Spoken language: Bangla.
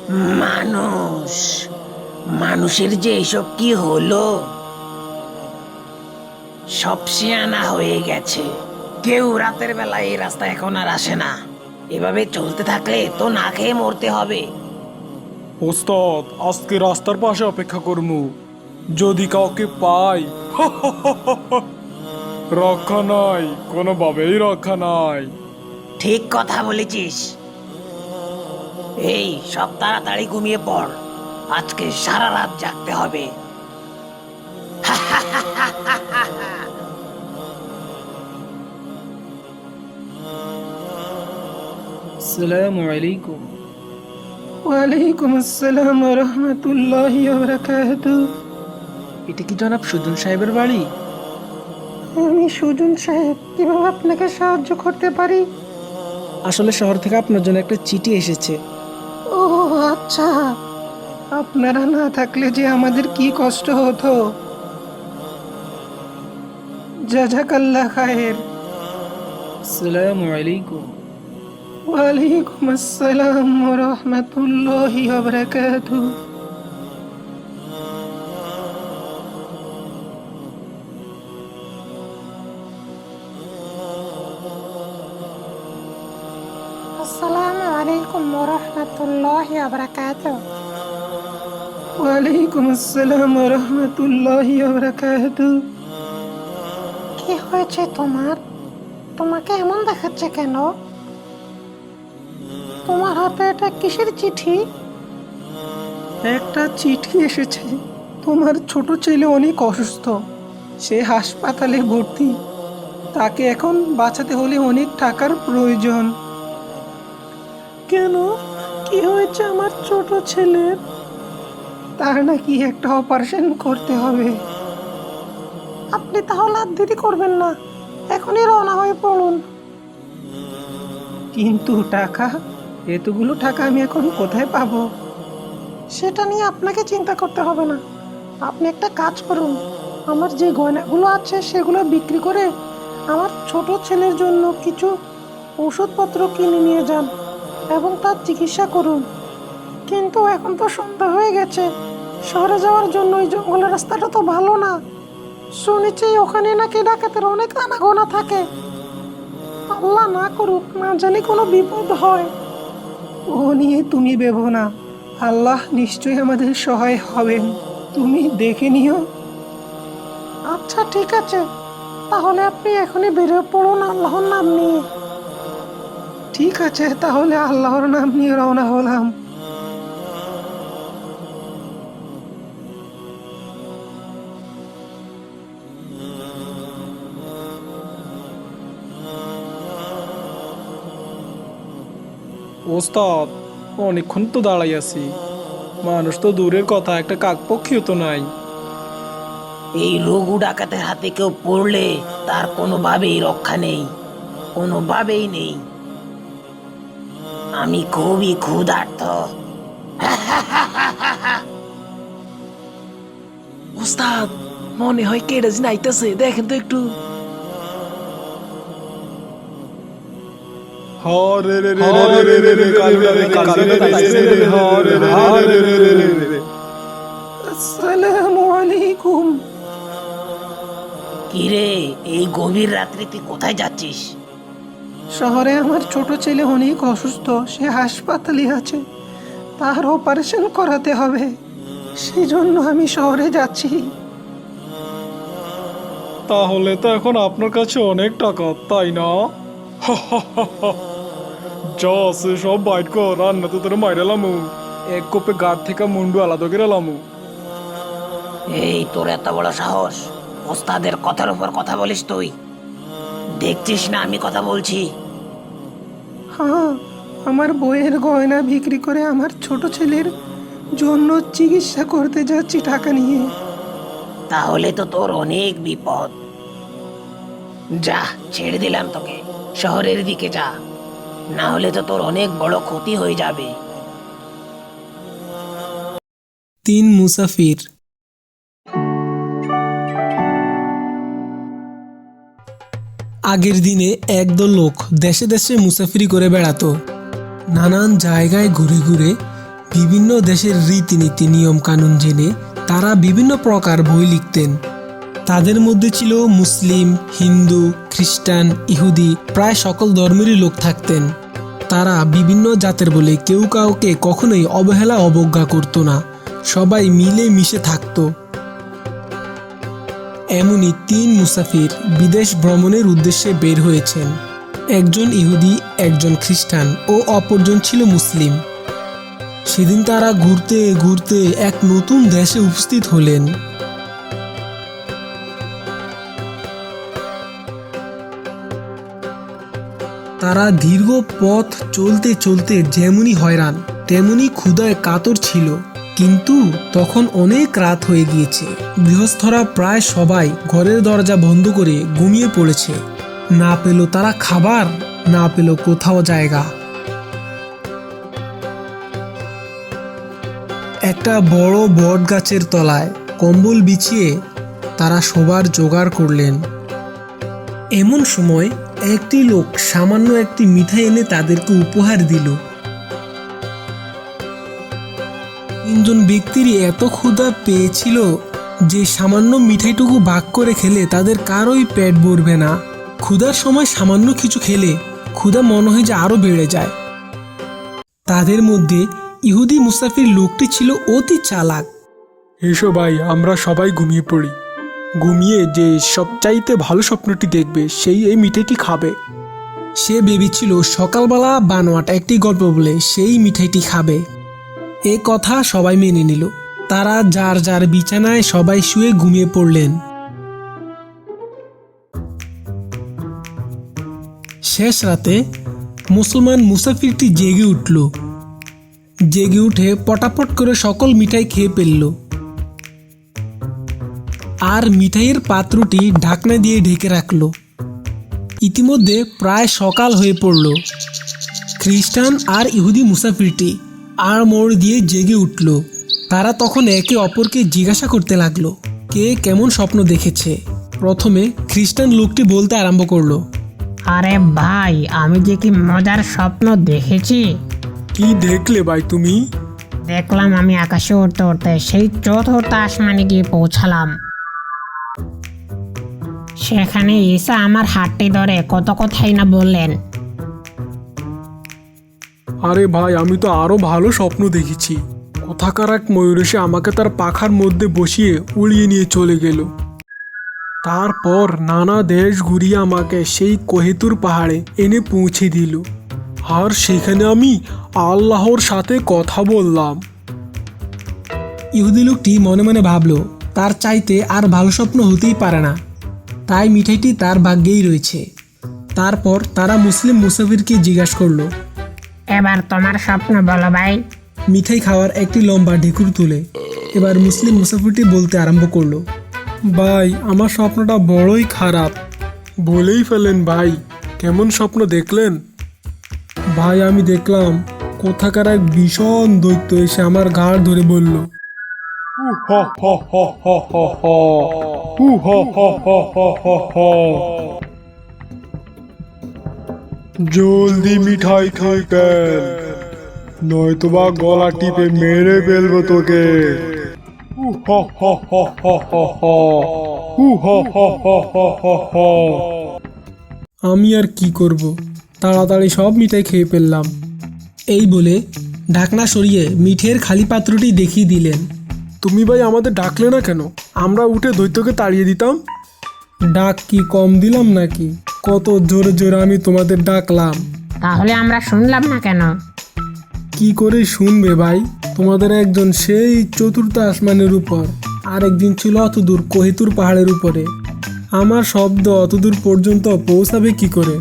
মানুষ মানুষের যে এসব কি হলো, সব শিয়ানা হয়ে গেছে। কেউ রাতের বেলা এই রাস্তা এখন আর আসে না। এভাবে চলতে থাকলে তো না খেয়ে মরতে হবে। ওস্তাদ, আজকে রাস্তার পাশে অপেক্ষা করমু, যদি কাউকে পাই। রক্ষা নাই, কোনোভাবেই রক্ষা নাই। ঠিক কথা বলেছিস। এই সব তাড়াতাড়ি ঘুমিয়ে পড়, আজকে সারা রাত জাগতে হবে। আসসালামু আলাইকুম। ওয়ালাইকুম আসসালাম রহমতুল্লাহি বারাকাতুহু। এটা কি জনাব সুজন সাহেবের বাড়ি? আমি সুজন সাহেব, কিভাবে আপনাকে সাহায্য করতে পারি? আসলে শহর থেকে আপনার জন্য একটা চিঠি এসেছে। ও আচ্ছা, আপনারা না থাকলে যে আমাদের কি কষ্ট হতো। জাযাকাল্লাহ খায়ের। আসসালামু আলাইকুম। ওয়ালাইকুম আসসালাম রহমতুল্লাহি বারাকাতুহু। আসসালামু আলাইকুম রহমতুল্লাহি বারাকাতুহু। ওয়ালাইকুম আসসালাম রহমতুল্লাহি বারাকাতুহু। কি হয়েছে তোমার? তোমাকে এমন দেখাচ্ছে কেন? তোমার হাতে এটা কিসের চিঠি? একটা চিঠি এসেছে। তোমার ছোট ছেলে অনেক অসুস্থ, সে হাসপাতালে ভর্তি। তাকে এখন বাঁচাতে হলে অনেক টাকার প্রয়োজন। কেন, কি হয়েছে আমার ছোট ছেলের? তার নাকি একটা অপারেশন করতে হবে। আপনি তাহলে আর দেরি করবেন না, এখনই রওনা হয়ে পড়ুন। কিন্তু টাকা, এতগুলো টাকা আমি এখন কোথায় পাবো? সেটা নিয়ে আপনাকে চিন্তা করতে হবে না। আপনি একটা কাজ করুন, আমার যে গয়নাগুলো আছে সেগুলো বিক্রি করে আমার ছোট ছেলের জন্য কিছু ওষুধপত্র কিনে নিয়ে যান এবং তার চিকিৎসা করুন। কিন্তু এখন তো সন্ধ্যা হয়ে গেছে, শহরে যাওয়ার জন্য ওই জঙ্গলের রাস্তাটা তো ভালো না। শুনেছি ওখানে নাকি ডাকাতের অনেক আনাগোনা থাকে। আল্লাহ না করুক, না জানি কোনো বিপদ হয়। ও নিয়ে তুমি ভেবো না, আল্লাহ নিশ্চয়ই আমাদের সহায় হবেন। তুমি দেখে নিও। আচ্ছা ঠিক আছে, তাহলে আপনি এখনই বেরিয়ে পড়ুন আল্লাহর নাম নিয়ে। ঠিক আছে, তাহলে আল্লাহর নাম নিয়ে রওনা হলাম। ওস্তাদ, অনেকক্ষণ তো দাঁড়াই আছি, মানুষ তো দূরের কথা, একটা কাকপক্ষীও তো নাই। এই রঘু ডাকাতের হাতে কেউ পড়লে তার কোনোভাবেই রক্ষা নেই, কোনোভাবেই নেই। আমি খুবই ক্ষুধার্ত। ওস্তাদ, মনে হয় কেডা যেন আইতাছে, দেখেন তো একটু। হরে রে রে রে রে রে রে কালুটা রে কালুটা রে রে হরে রে হরে রে রে রে রে। আসসালামু আলাইকুম। কিরে, এই গভীর রাত্রে তুই কোথায় যাচ্ছিস? শহরে আমার ছোট ছেলে অনেক অসুস্থ, সে হাসপাতালে আছে, তার অপারেশন করাতে হবে, সেজন্য আমি শহরে যাচ্ছি। তাহলে তো এখন আপনার কাছে অনেক টাকা, তাই না? যা আছে সব বাইট কর, রান্না তো তোর মাইরালামু, এক কোপে গার থেকে মুন্ডু আলাদা করে লামু। এই তোর এত বড় সাহস, ওস্তাদের কথার উপর কথা বলিস তুই? দেখছিস না আমি কথা বলছি? হ্যাঁ, আমার বইয়ের গয়না বিক্রি করে আমার ছোট ছেলের জন্য চিকিৎসা করতে যাচ্ছি টাকা নিয়ে। তাহলে তো তোর অনেক বিপদ। যা, ছেড়ে দিলাম তোকে, শহরের দিকে যা, না হলে তো তোর অনেক বড় ক্ষতি হয়ে যাবে। 3 মুসাফির। আগের দিনে একদল লোক দেশে দেশে মুসাফিরি করে বেড়াতো। নানান জায়গায় ঘুরে ঘুরে বিভিন্ন দেশের রীতিনীতি নিয়ম কানুন জেনে তারা বিভিন্ন প্রকার বই লিখতেন। তাদের মধ্যে ছিল মুসলিম, হিন্দু, খ্রিস্টান, ইহুদি, প্রায় সকল ধর্মেরই লোক থাকতেন। তারা বিভিন্ন জাতের বলে কেউ কাউকে কখনোই অবহেলা অবজ্ঞা করত না, সবাই মিলে মিশে থাকত। এমনই 3 মুসাফির বিদেশ ভ্রমণের উদ্দেশ্যে বের হয়েছেন। একজন ইহুদি, একজন খ্রিস্টান ও অপরজন ছিল মুসলিম। সেদিন তারা ঘুরতে ঘুরতে এক নতুন দেশে উপস্থিত হলেন। তারা দীর্ঘ পথ চলতে চলতে যেমনই হয়রান তেমনি ক্ষুধায় কাতর ছিল, কিন্তু তখন অনেক রাত হয়ে গিয়েছে। গৃহস্থরা প্রায় সবাই ঘরের দরজা বন্ধ করে ঘুমিয়ে পড়েছে। না পেল তারা খাবার, না পেল কোথাও জায়গা। একটা বড় বট গাছের তলায় কম্বল বিছিয়ে তারা শোবার জোগাড় করলেন। এমন সময় একটি লোক সামান্য একটি মিঠাই এনে তাদেরকে উপহার দিল। 3 জন ব্যক্তিরই এত ক্ষুধা পেয়েছিল যে সামান্য মিঠাইটুকু ভাগ করে খেলে তাদের কারোই পেট ভরবে না। ক্ষুধার সময় সামান্য কিছু খেলে ক্ষুধা মনে হয় যে আরো বেড়ে যায়। তাদের মধ্যে ইহুদি মুসাফির লোকটি ছিল অতি চালাক। এসো ভাই, আমরা সবাই ঘুমিয়ে পড়ি। ঘুমিয়ে যে সবচাইতে ভালো স্বপ্নটি দেখবে সেই এই মিঠাইটি খাবে। সে ভেবেছিল সকালবেলা বানোয়াট একটি গল্প বলে সেই মিঠাইটি খাবে। এ কথা সবাই মেনে নিল। তারা যার যার বিছানায় সবাই শুয়ে ঘুমিয়ে পড়লেন। শেষ রাতে মুসলমান মুসাফিরটি জেগে উঠল। জেগে উঠে পটাপট করে সকল মিঠাই খেয়ে ফেলল আর মিঠাইয়ের পাত্রটি ঢাকনা দিয়ে ঢেকে রাখল। ইতিমধ্যে প্রায় সকাল হয়ে পড়ল। খ্রিস্টান আর ইহুদি মুসাফিরটি আর মোড় দিয়ে জেগে উঠল। তারা তখন একে অপরকে জিজ্ঞাসা করতে লাগলো কে কেমন স্বপ্ন দেখেছে। প্রথমে খ্রিস্টান লোকটি বলতে আরম্ভ করলো, আরে ভাই, আমি যে কি মজার স্বপ্ন দেখেছি। কি দেখলে ভাই তুমি? দেখলাম আমি আকাশে উড়তে উড়তে সেই চতুর্থ আসমানে গিয়ে পৌঁছালাম। সেখানে ঈসা আমার হাতটি ধরে কত কথাই না বললেন। আরে ভাই, আমি তো আরো ভালো স্বপ্ন দেখেছি। কোথাকার এক ময়ূর এসে আমাকে তার পাখার মধ্যে বসিয়ে উড়িয়ে নিয়ে চলে গেল। তারপর নানা দেশ ঘুরিয়ে আমাকে সেই কোহিতুর পাহাড়ে এনে পৌঁছে দিল, আর সেখানে আমি আল্লাহর সাথে কথা বললাম। ইহুদি লোকটি মনে মনে ভাবল তার চাইতে আর ভালো স্বপ্ন হতেই পারে না, তাই মিঠাইটি তার ভাগ্যেই রয়েছে। তারপর তারা মুসলিম মুসাফিরকে জিজ্ঞাসা করলো, এবার তোমার স্বপ্ন বলো ভাই। মিঠাই খাওয়ার একটি লম্বা ঢেকুর তুলে এবার মুসলিম মুসাফিরটি বলতে আরম্ভ করলো, ভাই, আমার স্বপ্নটা বড়ই খারাপ। বলেই ফেলেন ভাই, কেমন স্বপ্ন দেখলেন? ভাই, আমি দেখলাম কোথাকার এক ভীষণ দৈত্য এসে আমার ঘাড় ধরে বলল, জলদি মিঠাই খাই ফেল, নয়তোবা গলা টিপে মেরে ফেলবো তোকে। আমি আর কি করব, তাড়াতাড়ি সব মিঠাই খেয়ে ফেললাম। এই বলে ঢাকনা সরিয়ে মিঠের খালি পাত্রটি দেখিয়ে দিলেন। তুমি ভাই আমাদের ডাকলে না কেন? আমরা উঠে দৈত্যকে তাড়িয়ে দিতাম। ডাক কি কম দিলাম নাকি? কত জোরে জোরে আমি তোমাদের ডাকলাম। তাহলে আমরা শুনলাম না কেন? কি করে শুনবে ভাই? তোমাদের একজন সেই চতুর্থ আসমানের উপর, আর একদিন ছিল অতদূর কোহিতুর পাহাড়ের উপরে। আমার শব্দ অতদূর পর্যন্ত পৌঁছাবে কি করে?